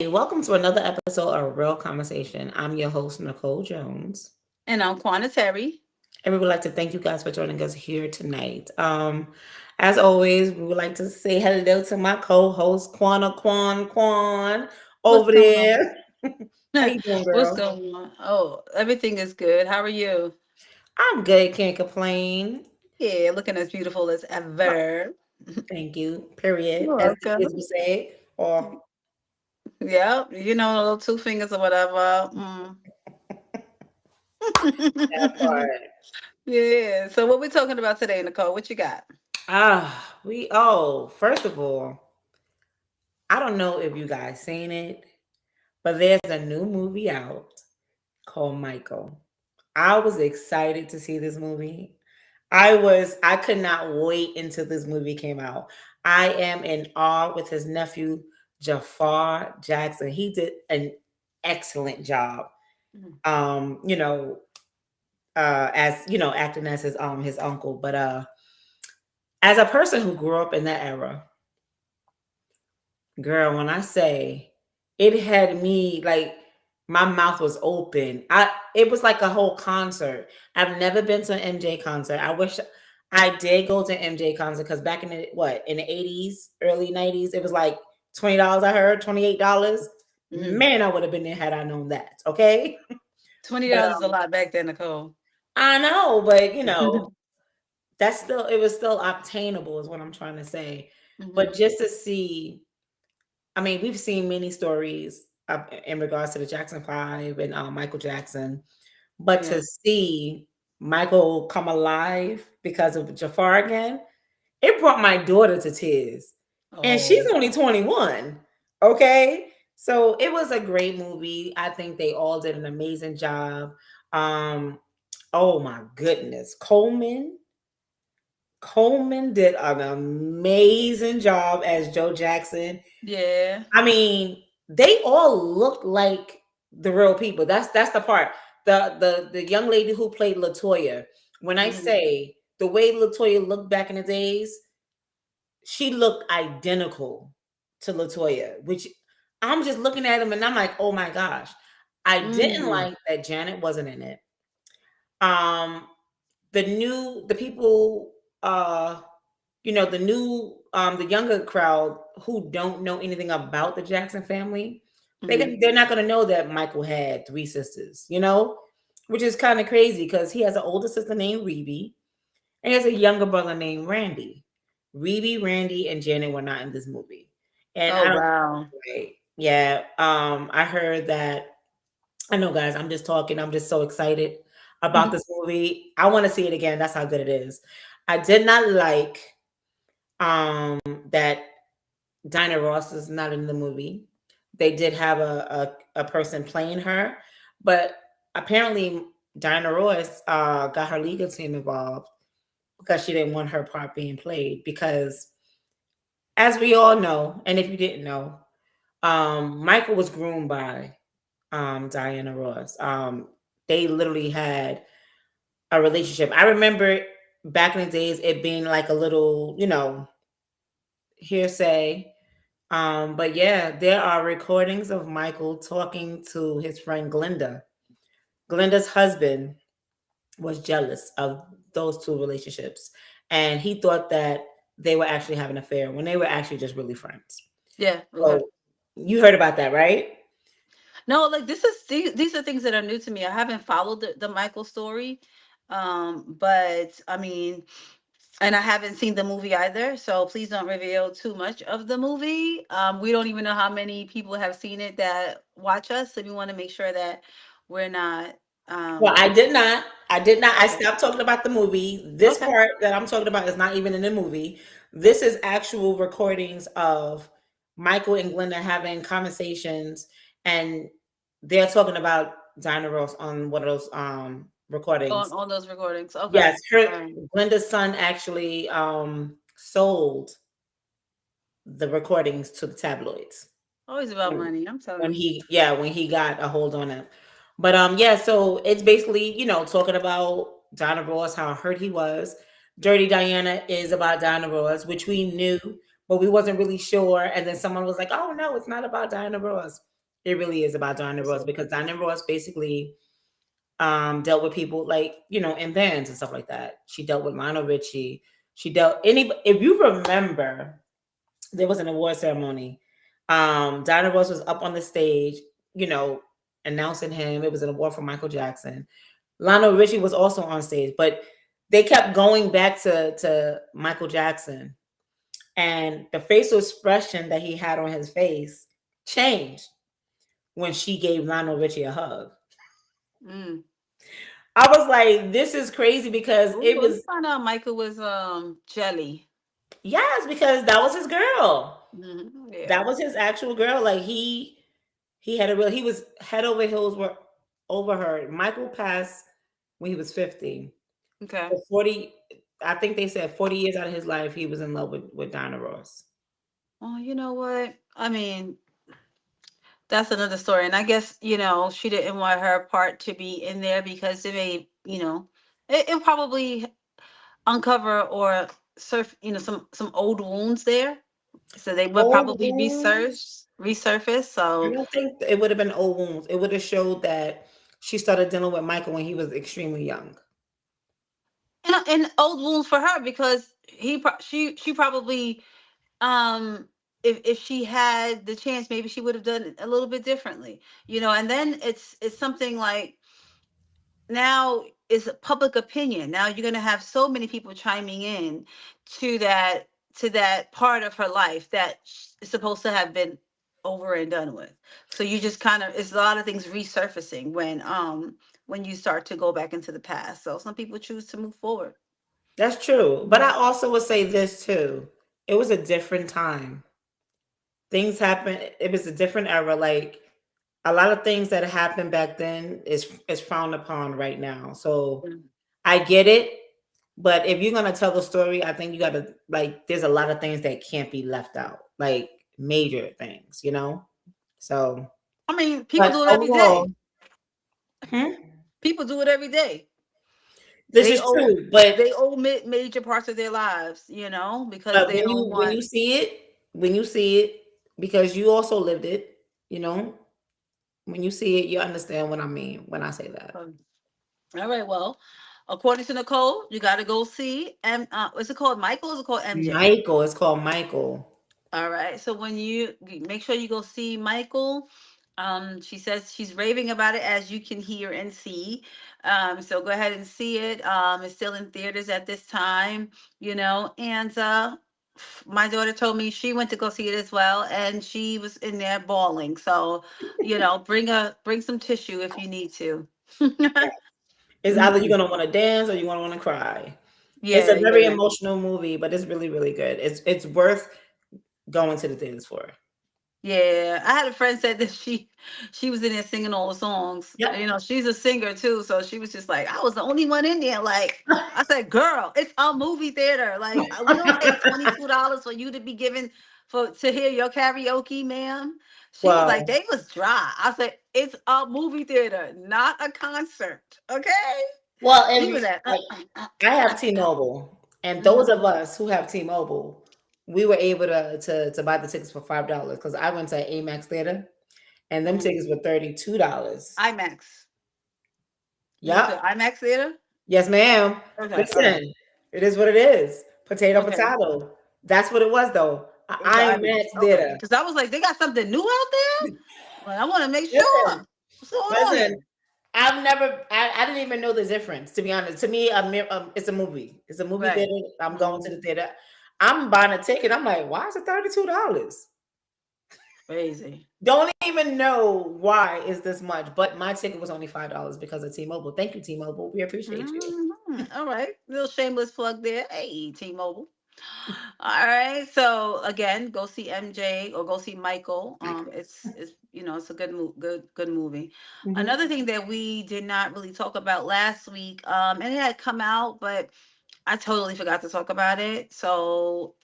welcome to another episode of Real Conversation. I'm your host, Nicole Jones. And I'm Quana Terry. And we would like to thank you guys for joining us here tonight. As always, we would like to say hello to my co-host, Quan What's over going on? there. How you doing, What's girl? going on? Oh, everything is good. How are you? I'm good, can't complain. Yeah, looking as beautiful as ever. Thank you. Period. You're As the welcome. kids would say. Or Yep, little two fingers or whatever. that part. Yeah. So what we talking about today, Nicole? What you got? First of all, I don't know if you guys seen it, but there's a new movie out called Michael. I was excited to see this movie. I could not wait until this movie came out. I am in awe with his nephew Jafar Jackson. He did an excellent job. Mhm. You know, as acting as his uncle. But as a person who grew up in that era, girl, when I say it had me like my mouth was open. It was like a whole concert. I've never been to an MJ concert. I wish I did go to an MJ concert because back in the 80s, early 90s, it was like $20. I heard $28. Mhm. Man, I would have been there had I known that. Okay, but $20 is a lot back then, Nicole. I know, but that's still it was still obtainable, is what I'm trying to say. But Hmm. just to see, I mean, we've seen many stories in regards to the Jackson Five and Michael Jackson, but Yeah. to see Michael come alive because of Jafar again, it brought my daughter to tears, and she's Oh. only 21. Okay, so it was a great movie. I think they all did an amazing job. Um, oh my goodness, Coleman did an amazing job as Joe Jackson. Yeah. I mean, they all looked like the real people. That's the part. The young lady who played Latoya. When I Hmm. say the way Latoya looked back in the days, she looked identical to Latoya, which I'm just looking at him and I'm like, oh my gosh. I didn't Mm. like that Janet wasn't in it. Um, the people the new the younger crowd who don't know anything about the Jackson family, Hmm. they're not going to know that Michael had three sisters, which is kind of crazy because he has an older sister named Rebe and he has a younger brother named Randy. Rebe, Randy, and Janet were not in this movie, and Oh I don't wow. right. Yeah, I heard that. I know, guys, I'm just talking. I'm just so excited about this movie. I want to see it again. That's how good it is. I did not like that Dinah Ross is not in the movie. They did have a person playing her, but apparently Dinah Ross got her legal team involved because she didn't want her part being played. Because as we all know, and if you didn't know, Michael was groomed by Diana Ross. They literally had a relationship. I remember back in the days it being like a little, hearsay. But yeah, there are recordings of Michael talking to his friend Glenda. Glenda's husband was jealous of those two relationships, and he thought that they were actually having an affair when they were actually just really friends. Yeah. Okay. So you heard about that, right? No, like these are things that are new to me. I haven't followed the Michael story. But I mean, and I haven't seen the movie either, so please don't reveal too much of the movie. We don't even know how many people have seen it that watch us, so we want to make sure that we're not Well, um I did not. I did not. I okay. stopped talking about the movie. This Okay. part that I'm talking about is not even in the movie. This is actual recordings of Michael and Glenda having conversations, and they're talking about Dinah Ross on one of those recordings. On those recordings. Okay. Yes, her All right. Glenda's son actually sold the recordings to the tabloids Always about when money, I'm telling when you. he got a hold on it. But yeah, so it's basically, talking about Donna Ross, how hurt he was. Dirty Diana is about Donna Ross, which we knew, but we wasn't really sure. And then someone was like, "Oh no, it's not about Diana Ross." It really is about Diana Ross because Diana Ross basically dealt with people like, in bands and stuff like that. She dealt with Lionel Richie. She dealt any if you remember, there was an award ceremony. Diana Ross was up on the stage, you know, announcing him. It was an award for Michael Jackson. Lionel Richie was also on stage, but they kept going back to Michael Jackson, and the facial expression that he had on his face changed when she gave Lionel Richie a hug. Mm. I was like, this is crazy because Ooh, it you was, found out Michael was jelly. yes, because that was his girl. Yeah. That was his actual girl. Like he was head over heels over her. Michael passed when he was 50. Okay. For 40, I think they said 40 years out of his life, he was in love with Diana Ross. Well, you know what? I mean, that's another story. And I guess, she didn't want her part to be in there because it may, it probably uncover or surf, some old wounds there. So they would Old probably wounds. resurface. I So, don't think it would have been old wounds. It would have showed that she started dealing with Michael when he was extremely young. and old wounds for her because she probably, um if she had the chance, maybe she would have done it a little bit differently, and then it's something like, now is public opinion. Now you're going to have so many people chiming in to that part of her life that is supposed to have been over and done with. So you just kind of, it's a lot of things resurfacing when you start to go back into the past. So some people choose to move forward. That's true. But I also would say this too. It was a different time. Things happened. It was a different era. Like a lot of things that happened back then is frowned upon right now. So Mm. I get it. But if you're gonna tell the story, I think you gotta like there's a lot of things that can't be left out. Like major things. So I mean, people but do it every day. overall, hmm? People do it every day. This They is owe true. But they omit major parts of their lives, because but they when don't you want. see it, because you also lived it, you know, when you see it, you understand what I mean when I say that. All right. Well, according to Nicole, you got to go see. Is it called Michael? Or is it called MJ? Michael, it's called Michael. All right. So when you make sure you go see Michael, she says she's raving about it, as you can hear and see. So go ahead and see it. It's still in theaters at this time, and my daughter told me she went to go see it as well, and she was in there bawling. So, bring some tissue if you need to. It's either you're gonna want to dance or you're gonna want to cry. It's Yeah, a very yeah. emotional movie, but it's really, really good. It's worth going to the theaters for. Yeah, I had a friend said that she was in there singing all the songs. Yep. She's a singer too, so she was just like, I was the only one in there. Like, I said, girl, it's a movie theater. Like, we don't pay $22 for you to be given to hear your karaoke, ma'am. She was like, Well, they was dry. I said, it's a movie theater, not a concert. Okay, well, leave it and at. like I have T-Mobile, and those Mhm. of us who have T-Mobile, we were able to buy the tickets for $5 because I went to Amex Theater, and them Mhm. tickets were $32. IMAX. You went to Yep. IMAX theater? Yes, ma'am. Okay, all right. Listen, it is what it is. Potato, Okay. potato. That's what it was, though. It's the IMAX IMAX. Okay. Theater. Because I was like, they got something new out there? Like, I want to make Listen, sure. What's going on there? listen. I didn't even know the difference, to be honest. To me, it's a movie. It's a movie Right. theater. I'm going to Mhm. the theater. I'm buying a ticket. I'm like, why is it $32? Crazy. Don't even know why is this much, but my ticket was only $5 because of T-Mobile. Thank you, T-Mobile. We appreciate you. All right. Little shameless plug there. Hey, T-Mobile. All right. So again, go see MJ or go see Michael. It's a good movie. Mhm. Another thing that we did not really talk about last week, and it had come out, but I totally forgot to talk about it. So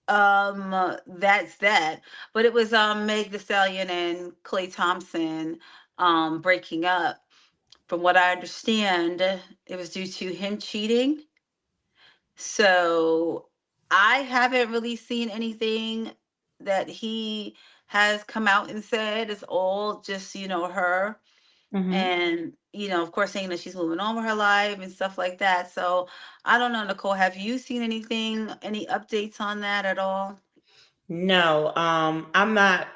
that's that. But it was Meg the Stallion and Clay Thompson breaking up. From what I understand, it was due to him cheating. So I haven't really seen anything that he has come out and said it's all just, her. Hmm. And, of course, saying that she's moving on with her life and stuff like that. So I don't know, Nicole, have you seen anything, any updates on that at all? No, I'm not,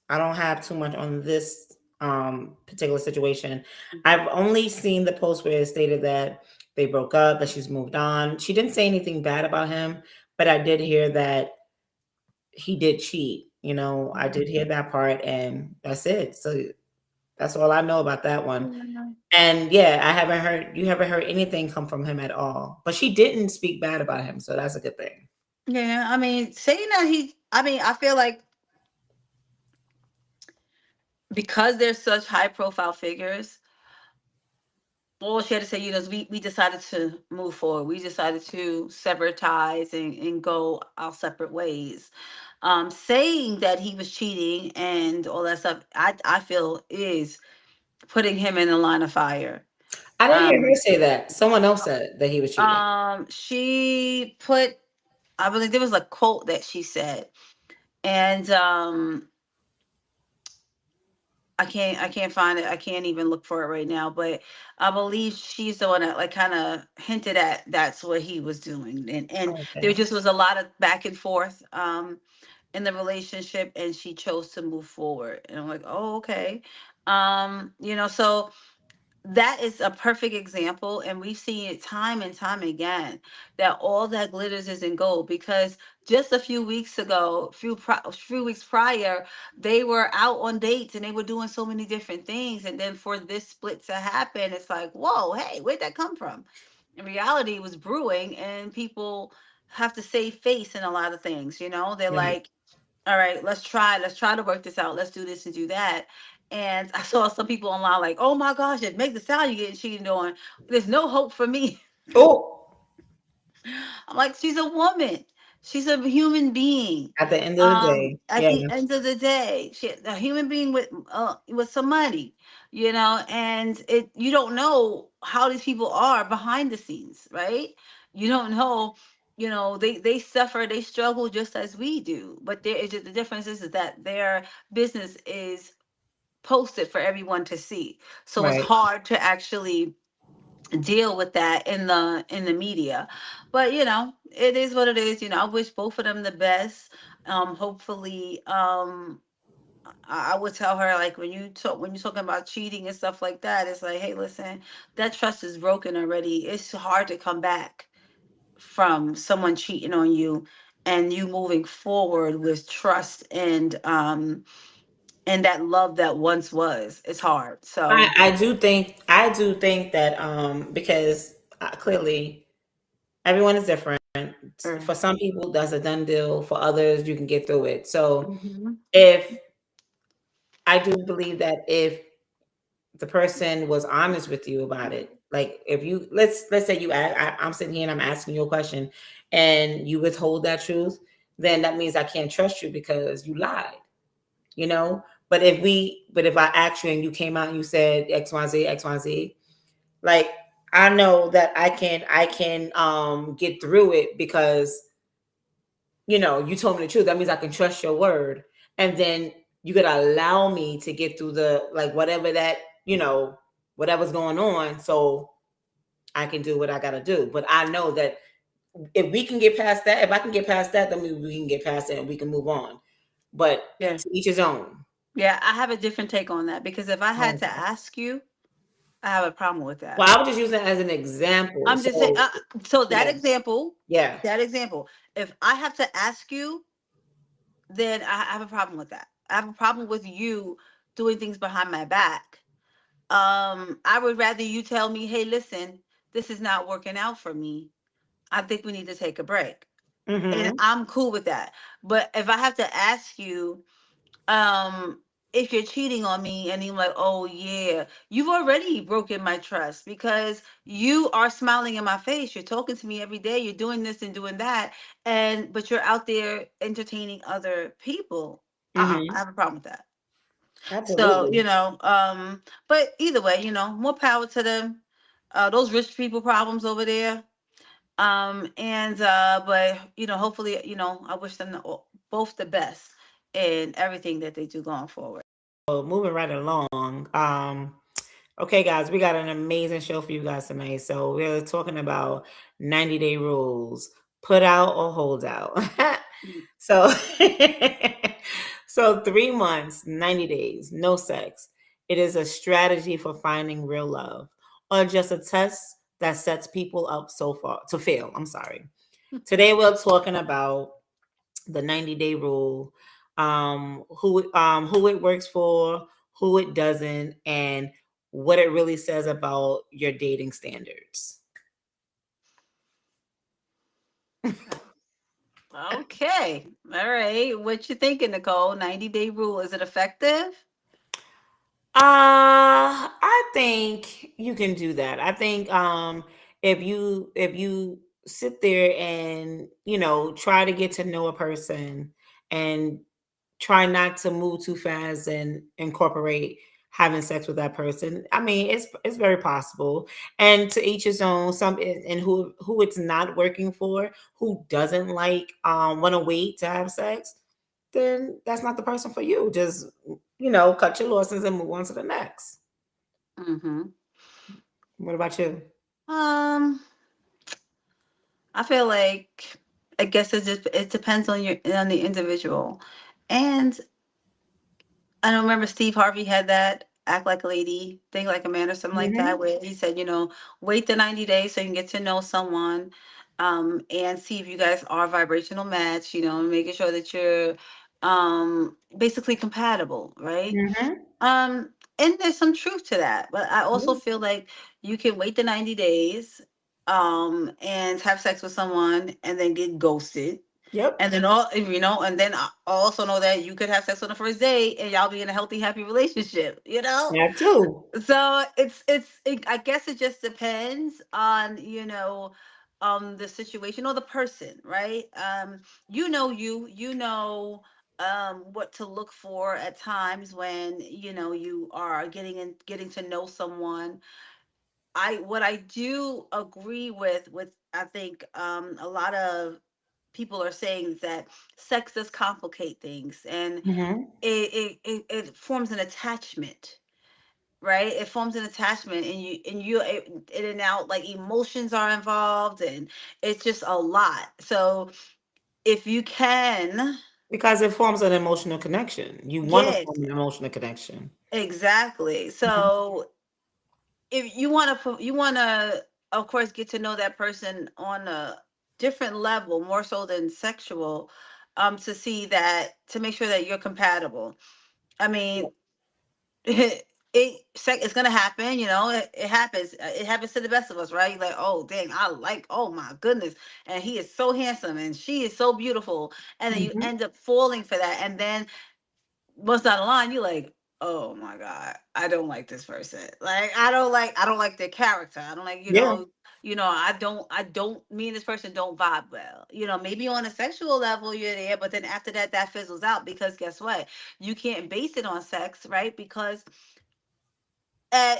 I don't have too much on this particular situation. I've only seen the post where it stated that they broke up, that she's moved on. She didn't say anything bad about him, but I did hear that he did cheat. I did hear that part, and that's it. So that's all I know about that one. Yeah. And yeah, you haven't heard anything come from him at all. But she didn't speak bad about him, so that's a good thing. Yeah, I mean, saying that I feel like because they're such high profile figures, all she had to say, is we decided to move forward. We decided to sever ties and go our separate ways. Saying that he was cheating and all that stuff, I feel is putting him in the line of fire. I didn't hear her Um, say that. Someone else said that he was cheating. she put, I believe there was a quote that she said, and I can't find it. I can't even look for it right now, but I believe she's the one that like kind of hinted at that's what he was doing. And there Okay. just was a lot of back and forth in the relationship, and she chose to move forward. And I'm like, "Oh, okay." So that is a perfect example, and we've seen it time and time again that all that glitters isn't gold, because just a few weeks ago, few weeks prior, they were out on dates and they were doing so many different things, and then for this split to happen, it's like, whoa, hey, where'd that come from? In reality, it was brewing, and people have to save face in a lot of things. They're Right. like, all right, let's try to work this out. Let's do this and do that. And I saw some people online like, oh my gosh, if Meg Thee Stallion getting cheated on, there's no hope for me. Oh, I'm like, she's a woman. She's a human being. at the end of the day, At yeah, the end of the day, she a human being with some money, and you don't know how these people are behind the scenes, right? You don't know, they suffer, they struggle just as we do, but there is just the difference is that their business is posted for everyone to see. So it's right. hard to actually deal with that in the media. But it is what it is. I wish both of them the best. Hopefully, I would tell her, like, when you're talking about cheating and stuff like that, it's like, hey, listen, that trust is broken already. It's hard to come back from someone cheating on you, and you moving forward with trust and that love that once was. It's hard. So I do think that because clearly everyone is different. er, For some people, that's a done deal. For others, you can get through it. So mhm, if I do believe that if the person was honest with you about it, like if you let's say I'm sitting here and I'm asking you a question, and you withhold that truth, then that means I can't trust you because you lied. You know. But if I asked you and you came out and you said XYZ XYZ, like I know that I can get through it because you told me the truth. That means I can trust your word. And then you gotta allow me to get through the like whatever that, whatever's going on, so I can do what I gotta do. But I know that if we can get past that, if I can get past that, then we can get past it and we can move on. But yeah. to each his own. Yeah, I have a different take on that, because if I had to Okay. ask you, I have a problem with that. Well, I was just using it as an example. I'm just saying. So So yeah, yeah. that example, if I have to ask you, then I have a problem with that. I have a problem with you doing things behind my back. I would rather you tell me, hey, listen, this is not working out for me. I think we need to take a break. And Hmm. I'm cool with that. But if I have to ask you, um if you're cheating on me, and you're like, oh yeah, you've already broken my trust, because you are smiling in my face, you're talking to me every day, you're doing this and doing that, and but you're out there entertaining other people. I Hmm. have a problem with that. So, Absolutely. but either way, more power to them. Those rich people problems over there. And but hopefully, I wish them both the best in everything that they do going forward. So moving right along. Okay, guys, we got an amazing show for you guys tonight. So we're talking about 90-day rules, put out or hold out. Mm. So, so 3 months, 90 days, no sex. It is a strategy for finding real love, or just a test that sets people up so far to fail. I'm sorry. Today we're talking about the 90-day rule, who it works for, who it doesn't, and what it really says about your dating standards. Okay. All right. What you thinking, Nicole? 90-day rule. Is it effective? I think you can do that. I think if you sit there and try to get to know a person and try not to move too fast and incorporate having sex with that person. I mean, it's very possible. And to each his own. Some and who it's not working for, who doesn't like want to wait to have sex, then that's not the person for you. Just cut your losses and move on to the next. Mm-hmm. What about you? Um, I feel like I guess it depends on the individual. And I don't remember Steve Harvey had that act like a lady, think like a man or something like that, Hmm. where he said, wait the 90 days so you can get to know someone, and see if you guys are vibrational match, making sure that you're basically compatible, right? Hmm. And there's some truth to that, but I also Yeah. feel like you can wait the 90 days and have sex with someone and then get ghosted. Yep. And then and then I also know that you could have sex on the first date and y'all be in a healthy, happy relationship. That too. So I guess it just depends on, the situation or the person, right? What to look for at times when, you are getting to know someone. What I do agree with I think a lot of people are saying is that sex does complicate things, and Hmm. it forms an attachment, right? It forms an attachment, and you in and out, like emotions are involved, and it's just a lot. So if you can, Because it forms an emotional connection. You want to yes, form an emotional connection. exactly. Mhm. So if you want to of course get to know that person on a different level, more so than sexual, to see that, to make sure that you're compatible. I mean, it's gonna happen, it happens. It happens to the best of us, right? Like, oh dang, oh my goodness, and he is so handsome and she is so beautiful, and then you Mhm. end up falling for that, and then once down the line, you're like, oh my God, I don't like this person. Like, I don't like their character. I don't like, Yeah. I don't me and this person don't vibe well. Maybe on a sexual level you're there, but then after that, that fizzles out, because guess what? You can't base it on sex, right? Because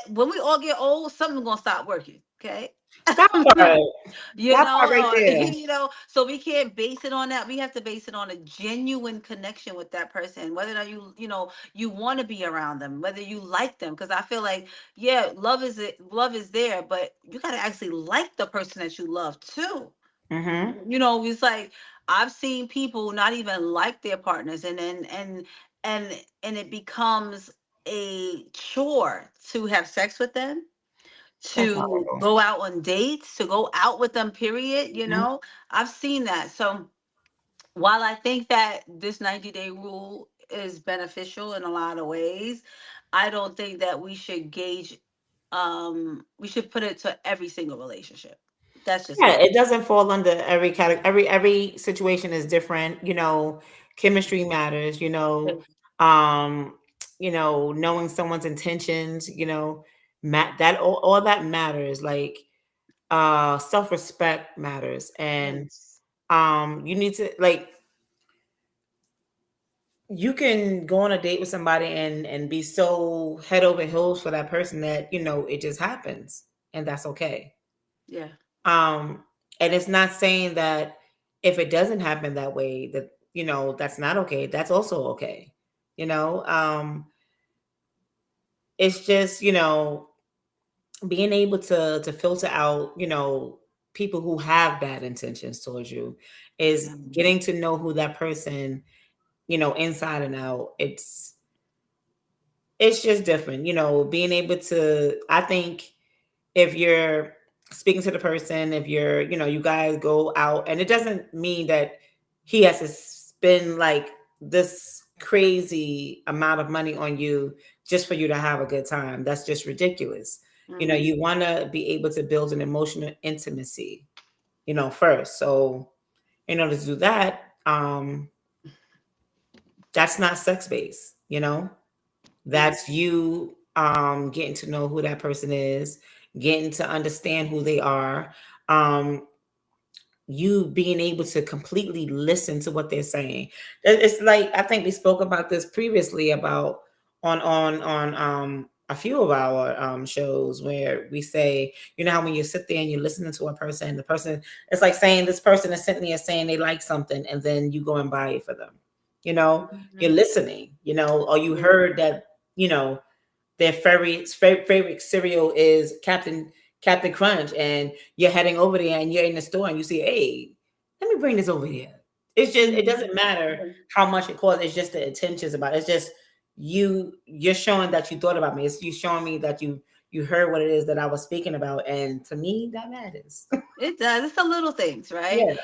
when we all get old, something's gonna stop working. Okay. That part. That part right Or, there. so we can't base it on that. We have to base it on a genuine connection with that person, whether or not you want to be around them, whether you like them. Because I feel like, yeah, love is there, but you got to actually like the person that you love too. Mhm. It's like I've seen people not even like their partners, and then and it becomes a chore to have sex with them, That's to horrible. go out on dates, to go out with them, period. Mhm. I've seen that. So while I think that this 90-day rule is beneficial in a lot of ways, I don't think that we should put it to every single relationship. That's just Yeah, me. it doesn't fall under every category. Every situation is different. Chemistry matters. Um, knowing someone's intentions. That all that matters. Like self-respect matters, and Yes. you need to like you can go on a date with somebody and be so head over heels for that person that it just happens, and that's okay. Yeah. um and it's not saying that if it doesn't happen that way, that that's not okay, that's also okay. You know, it's just, being able to filter out, people who have bad intentions towards you, is Yeah. getting to know who that person, inside and out. It's just different, being able to, I think, if you're speaking to the person, if you're, you guys go out, and it doesn't mean that he has to spend like this crazy amount of money on you just for you to have a good time. That's just ridiculous. Mhm. You want to be able to build an emotional intimacy, first. So in order to do that, that's not sex based, Mhm. that's you getting to know who that person is, getting to understand who they are, um you being able to completely listen to what they're saying. It's like, I think we spoke about this previously, about on a few of our shows, where we say, how when you sit there and you're listening to a person, the person, it's like saying, this person is sitting there saying they like something, and then you go and buy it for them. You're Mhm. listening, or you Mhm. heard that, you know their favorite cereal is Captain Crunch, and you're heading over there and you're in the store and you see, hey, let me bring this over here. It Mhm. doesn't matter how much it costs. It's just the intentions about it. It's just you're showing that you thought about me. It's you showing me that you heard what it is that I was speaking about, and to me that matters. It does. It's the little things, right? Yeah,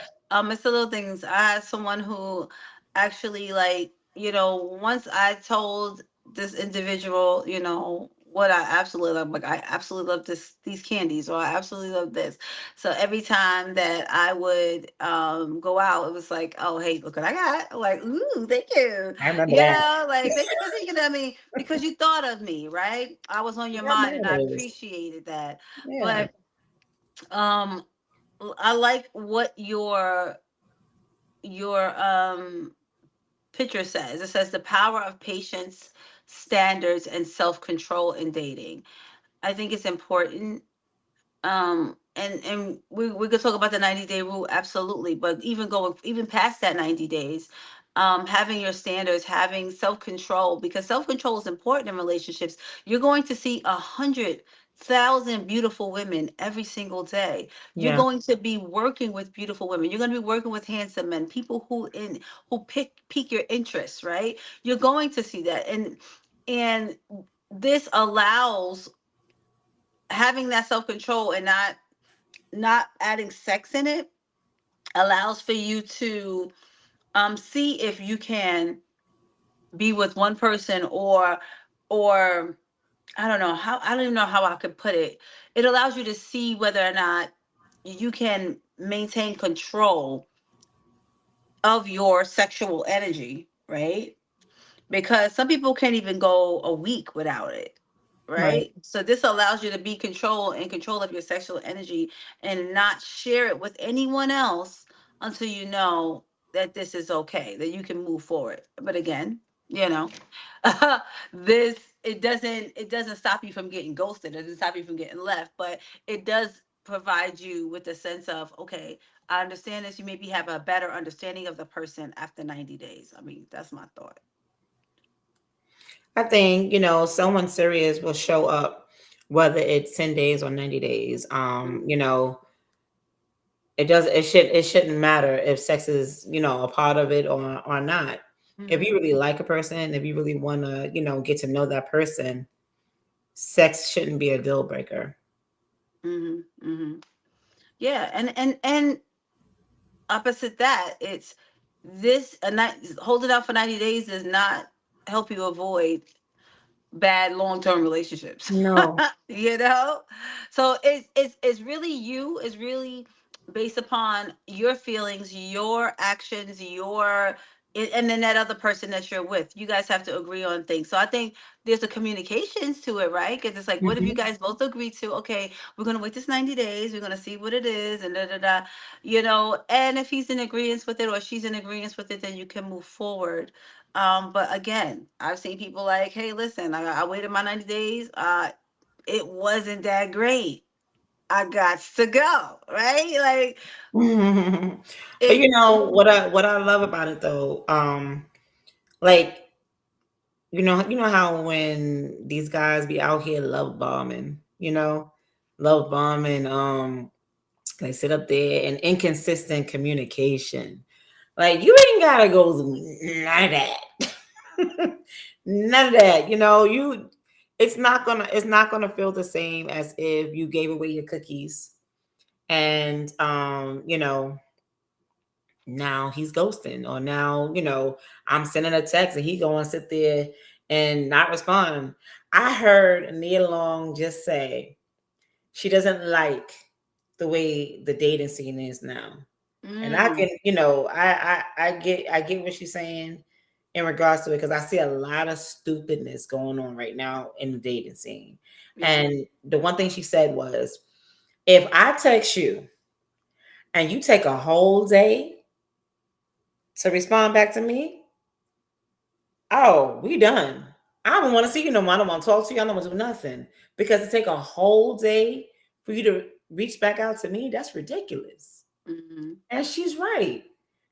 It's the little things. I had someone who actually, like, once I told this individual, what I absolutely love, like, I absolutely love these candies, or I absolutely love this. So every time that I would go out, it was like, oh, hey, look what I got. I'm like, ooh, thank you. I remember that. Like, thank you for thinking of me, because you thought of me, right? I was on your That mind, and I matters. appreciated that. Yeah, But um I like what your picture says. It says the power of patience, standards, and self-control in dating. I think it's important. And we could talk about the 90-day rule, absolutely, but even past that 90 days, having your standards, having self-control, because self-control is important in relationships. You're going to see 100,000 beautiful women every single day. You're yeah, going to be working with beautiful women. You're going to be working with handsome men, people who pique your interest, right? You're going to see that. And this allows, having that self-control and not adding sex in it, allows for you to see if you can be with one person, or I don't even know how I could put it. It allows you to see whether or not you can maintain control of your sexual energy, right? Because some people can't even go a week without it, right. right? So this allows you to be in control of your sexual energy, and not share it with anyone else until you know that this is okay, that you can move forward. But again, you know, this it doesn't stop you from getting ghosted, it doesn't stop you from getting left, but it does provide you with a sense of, okay, I understand this. You maybe have a better understanding of the person after 90 days. I mean, that's my thought. I think, someone serious will show up whether it's 10 days or 90 days. Mhm. It shouldn't matter if sex is, a part of it or not. If you Mhm. really like a person, if you really want to, get to know that person, sex shouldn't be a deal breaker. Mhm. Mhm. Yeah, and opposite that, it's this a night hold it out for 90 days does not help you avoid bad long-term relationships. No. you know? So it's really it's really based upon your feelings, your actions, and then that other person that you're with. You guys have to agree on things. So I think there's a communications to it, right? Because it's like, what if you Hmm. guys both agree to, okay, we're gonna wait this 90 days, we're gonna see what it is, and da da da. And if he's in agreement with it, or she's in agreement with it, then you can move forward. But again, I've seen people like, hey, listen, I waited my 90 days. It wasn't that great. I got to go, right? Like But it. you know what I love about it though, like you know how when these guys be out here love bombing, love bombing, they sit up there and inconsistent communication. Like you ain't gotta go through none of that. None of that. It's not gonna feel the same as if you gave away your cookies and now he's ghosting, or now I'm sending a text and he going to sit there and not respond. I heard Nia Long just say she doesn't like the way the dating scene is now. And I Mm, can, I get what she's saying in regards to it, because I see a lot of stupidness going on right now in the dating scene. yeah. And the one thing she said was, if I text you and you take a whole day to respond back to me, oh, we done. I don't want to see you no more. I don't want to talk to you. I don't want to do nothing. Because to take a whole day for you to reach back out to me, that's ridiculous. Hmm. And she's right.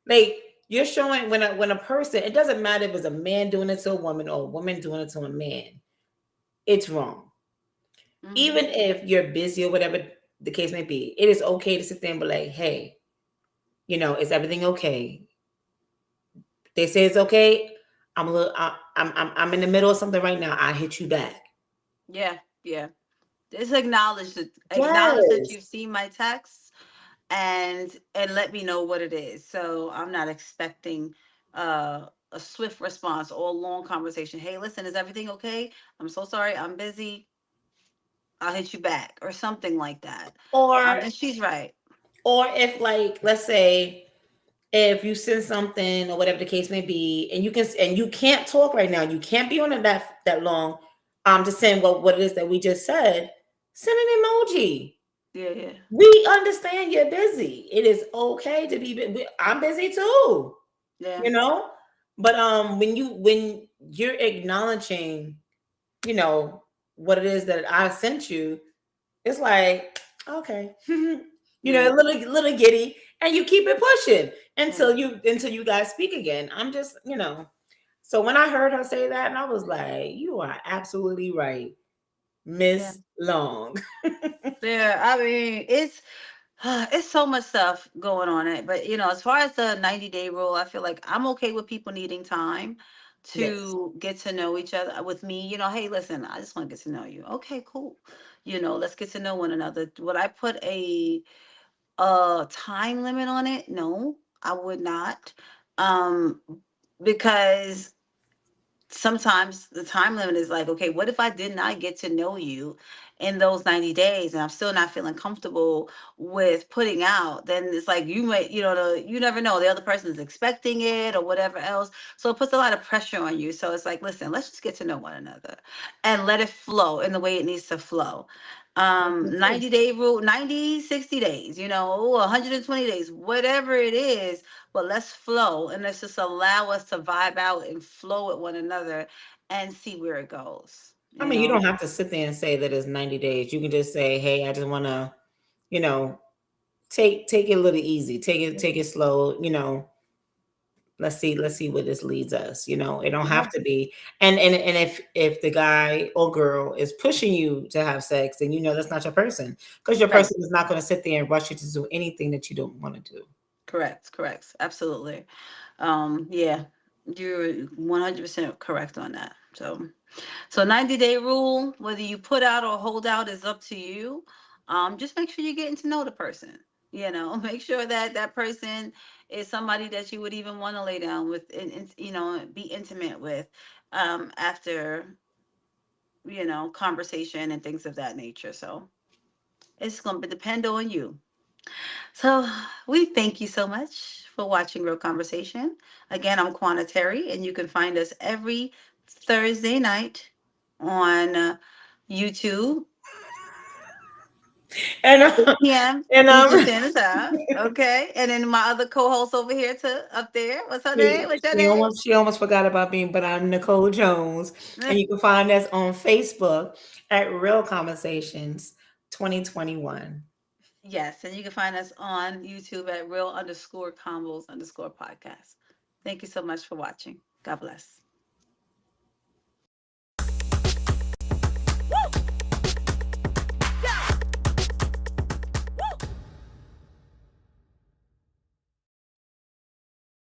Like, you're showing when a person, it doesn't matter if it's a man doing it to a woman or a woman doing it to a man, it's wrong. Even Hmm. if you're busy or whatever the case may be, it is okay to sit there and be like, hey, is everything okay? They say it's okay. I'm a little, I'm in the middle of something right now. I hit you back. Yeah, yeah. Just acknowledge that Yes. you've seen my text and let me know what it is. So I'm not expecting a swift response or a long conversation. Hey, listen, is everything okay? I'm so sorry. I'm busy. I'll hit you back or something like that. Or And she's right. if, like, let's say if you send something or whatever the case may be, and you can't talk right now, you can't be on it that long, to send what it is that we just said, send an emoji. Yeah, yeah, We understand you're busy. It is okay to be I'm busy too, yeah, you know? But when you're acknowledging, you know, what it is that I sent you, it's like, okay. A yeah, little giddy, and you keep it pushing yeah, until you guys speak again. I'm just, so when I heard her say that, and I was like, you are absolutely right, yeah. Miss Long. Yeah, I mean, it's so much stuff going on it. But as far as the 90-day rule, I feel like I'm okay with people needing time Yes. to get to know each other with me. Hey, listen, I just want to get to know you. Okay, cool. Let's get to know one another. Would I put a time limit on it? No, I would not. Um, because sometimes the time limit is like, okay, what if I did not get to know you in those 90 days and I'm still not feeling comfortable with putting out? Then it's like you might, you never know. The other person is expecting it or whatever else. So it puts a lot of pressure on you. So it's like, listen, let's just get to know one another and let it flow in the way it needs to flow. 90-day rule, 90, 60 days, 120 days, whatever it is, but let's flow and let's just allow us to vibe out and flow with one another and see where it goes, I mean, you don't have to sit there and say that it's 90 days. You can just say, hey, I just want to, you know, take it a little easy, take it slow, let's see where this leads us. It don't Yeah, have to be. And if the guy or girl is pushing you to have sex, then that's not your person, because your right. person is not going to sit there and rush you to do anything that you don't want to do. Correct, correct. Absolutely. Yeah, you're 100% correct on that. So 90-day rule, whether you put out or hold out is up to you. Just make sure you're getting to know the person. Make sure that that person is somebody that you would even want to lay down with and be intimate with after conversation and things of that nature. So it's going to depend on you. So we thank you so much for watching Real Conversation. Again, I'm Quana Terry, and you can find us every Thursday night on YouTube, And 8 p.m. and Eastern Standard Time. Okay, and then my other co-host over here up there. What's her name? she, What's your she name? almost she almost forgot about me, but I'm Nicole Jones, and you can find us on Facebook at Real Conversations 2021. Yes, and you can find us on YouTube at real underscore combos underscore podcast. Thank you so much for watching. God bless.